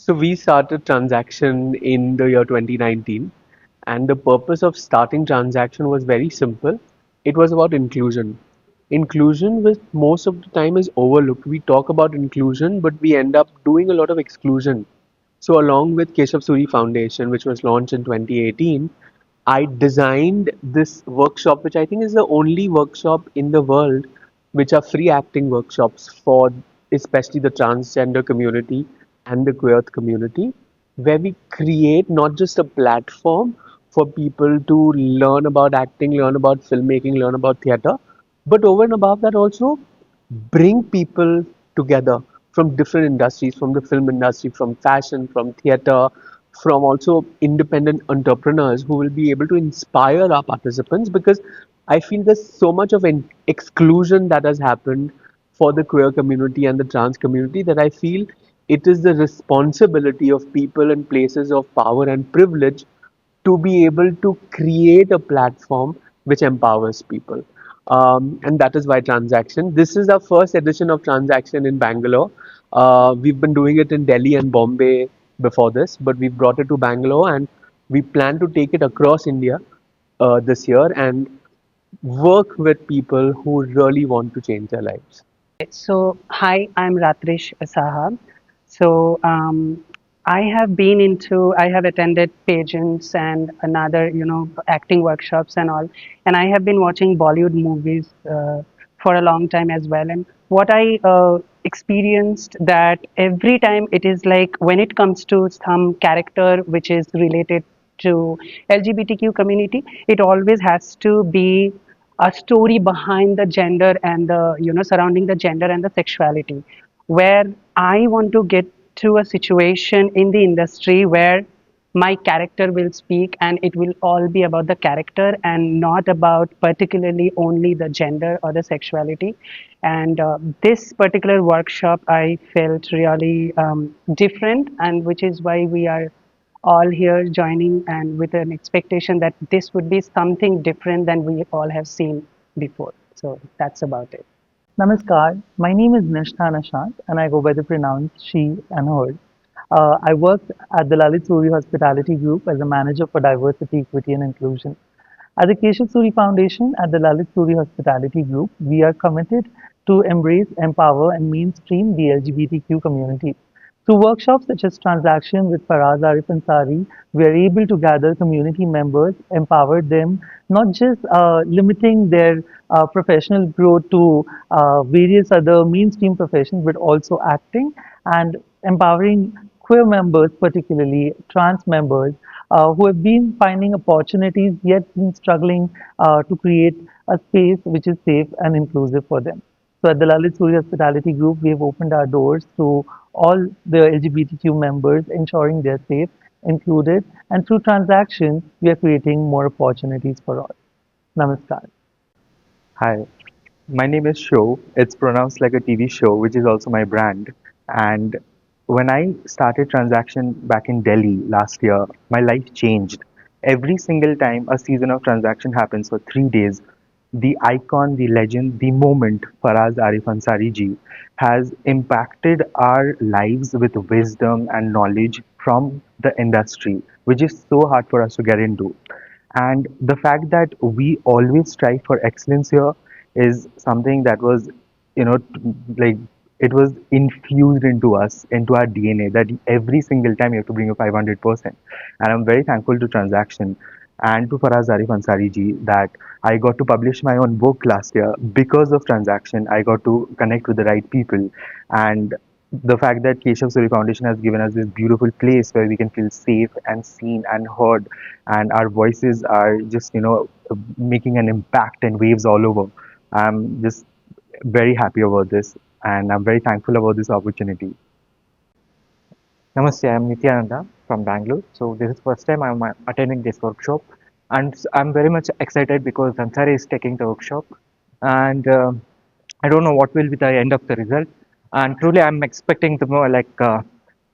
So we started Transaction in the year 2019, and the purpose of starting Transaction was very simple. It was about inclusion. Inclusion, which most of the time is overlooked. We talk about inclusion, but we end up doing a lot of exclusion. So along with Keshav Suri Foundation, which was launched in 2018, I designed this workshop, which I think is the only workshop in the world which are free acting workshops for especially the transgender community and the queer community, where we create not just a platform for people to learn about acting, learn about filmmaking, learn about theater, but over and above that also bring people together from different industries, from the film industry, from fashion, from theater, from also independent entrepreneurs who will be able to inspire our participants, because I feel there's so much of an exclusion that has happened for the queer community and the trans community, that I feel it is the responsibility of people in places of power and privilege to be able to create a platform which empowers people. And that is why Transaction. This is our first edition of Transaction in Bangalore. We've been doing it in Delhi and Bombay before this, but we've brought it to Bangalore, and we plan to take it across India this year and work with people who really want to change their lives. So, hi, I'm Ratrish Saha. So, I have attended pageants and another, acting workshops and all, and I have been watching Bollywood movies for a long time as well. And what I experienced that every time it is like when it comes to some character which is related to LGBTQ community, it always has to be a story behind the gender and the surrounding the gender and the sexuality, where I want to get to a situation in the industry where my character will speak and it will all be about the character and not about particularly only the gender or the sexuality. And this particular workshop I felt really different, and which is why we are all here joining and with an expectation that this would be something different than we all have seen before. So that's about it. Namaskar, my name is Nishtha Nashant and I go by the pronouns she and her. I work at the LaLiT Suri Hospitality Group as a manager for diversity, equity and inclusion. At the Keshav Suri Foundation at the LaLiT Suri Hospitality Group, we are committed to embrace, empower and mainstream the LGBTQ community. Through workshops such as Transaction with Faraz Arif Ansari, we are able to gather community members, empower them, not just limiting their professional growth to various other mainstream professions, but also acting and empowering queer members, particularly trans members, who have been finding opportunities yet been struggling to create a space which is safe and inclusive for them. So at the LaLiT Suri Hospitality Group, we have opened our doors to all the LGBTQ members, ensuring they're safe, included, and through transactions, we are creating more opportunities for all. Namaskar. Hi, my name is Show. It's pronounced like a TV show, which is also my brand. And when I started Transaction back in Delhi last year, my life changed. Every single time a season of Transaction happens for 3 days, the icon, the legend, the moment, Faraz Arif Ansari ji, has impacted our lives with wisdom and knowledge from the industry, which is so hard for us to get into. And the fact that we always strive for excellence here is something that was, like it was infused into us, into our DNA, that every single time you have to bring a 500%. And I'm very thankful to Transaction and to Faraz Arif Ansari ji that I got to publish my own book last year because of Transaction. I got to connect with the right people, and the fact that Keshav Suri Foundation has given us this beautiful place where we can feel safe and seen and heard, and our voices are just making an impact and waves all over. I'm just very happy about this, and I'm very thankful about this opportunity. Namaste, I'm Nityananda from Bangalore. So this is first time I'm attending this workshop, and I'm very much excited because Ansari is taking the workshop, and I don't know what will be the end of the result. And truly, I'm expecting the more like so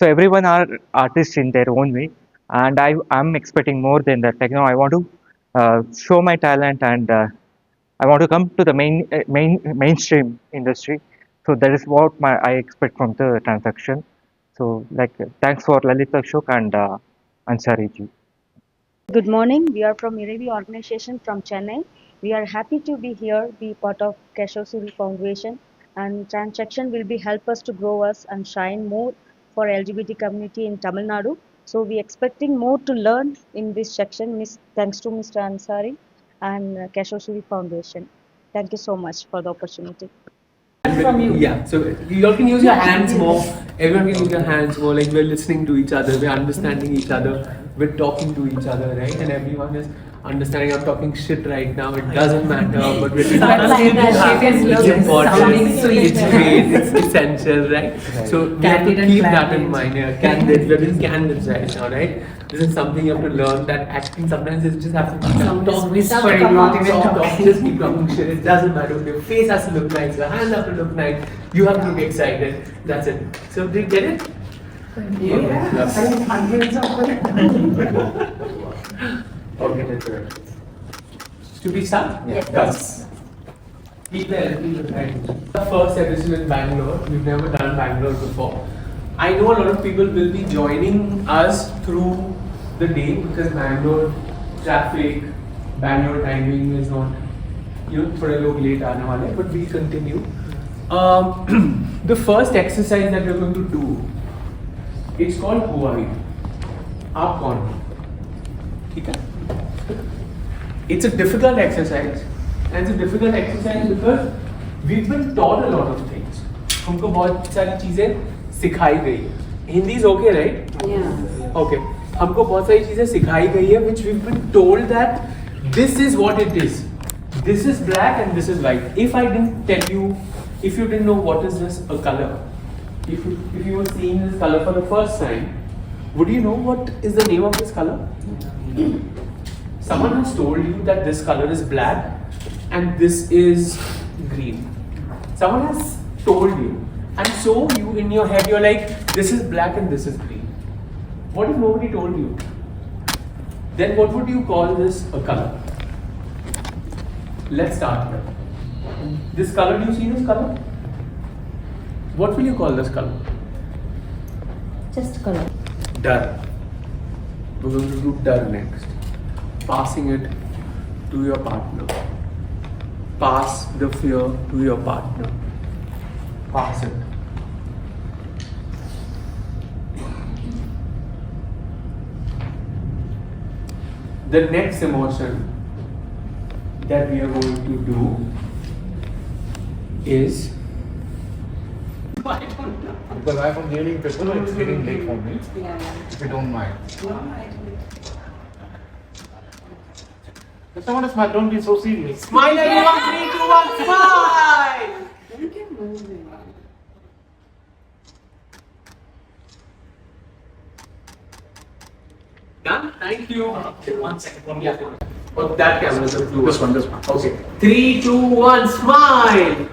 everyone are artists in their own way, and I'm expecting more than that. Like I want to show my talent, and I want to come to the mainstream industry. So that is what I expect from the transaction. So, like, thanks for LaLiT Ashok and Ansari ji. Good morning. We are from Iravi organization from Chennai. We are happy to be here, be part of Keshav Suri Foundation, and transaction will be help us to grow us and shine more for LGBT community in Tamil Nadu. So we expecting more to learn in this section. Thanks to Mr. Ansari and Keshav Suri Foundation. Thank you so much for the opportunity. From you. Yeah, so you all can use your hands more. Everyone can use your hands more. Like we're listening to each other, we're understanding each other, we're talking to each other, right? And everyone is understanding. I'm talking shit right now. It doesn't matter, but we're it's important. It's great. It's essential, right? So we have to keep that in mind. Yeah, candidates. We're being candidates right now, right? This is something you have to learn. That acting sometimes is just have to talk, whispering, not even talk. Just keep talking shit. It doesn't matter. Your face has to look nice. Your hands have to look nice. You have to be excited. That's it. So did you get it? Yeah. Okay. Should we start? Yes. Keep the LP behind. The first episode in Bangalore. We've never done Bangalore before. I know a lot of people will be joining us through the day because Bangalore traffic, Bangalore timing is not, थोड़े लोग late आने वाले, but we continue. The first exercise that we're going to do, it's called Who Are You? आप कौन हो? ठीक है? It's a difficult exercise, and it's a difficult exercise because we've been taught a lot of things. हमको बहुत सारी चीजें सिखाई गई है. Hindi is okay, right? Yeah. Okay. हमको बहुत सारी चीजें सिखाई गई है, which we've been told that this is what it is. This is black and this is white. If I didn't tell you, if you didn't know what is this a color, if you were seeing this color for the first time, would you know what is the name of this color? Someone has told you that this color is black and this is green. Someone has told you, and so you in your head you're like, this is black and this is green. What if nobody told you? Then what would you call this a color? Let's start here. This color, do you see this color? What will you call this color? Just color. Dar. We're going to do dar next. Passing it to your partner. Pass the fear to your partner. Pass it. The next emotion that we are going to do is Because I was dealing with people, it's getting late for me. If you don't mind. If someone is smile, don't be so serious. smile everyone, 3, 2, 1, smile! You can move it. Done? Thank you. 1 second. Yeah. Oh, that camera is blue. This one. Okay. 3, 2, 1, smile!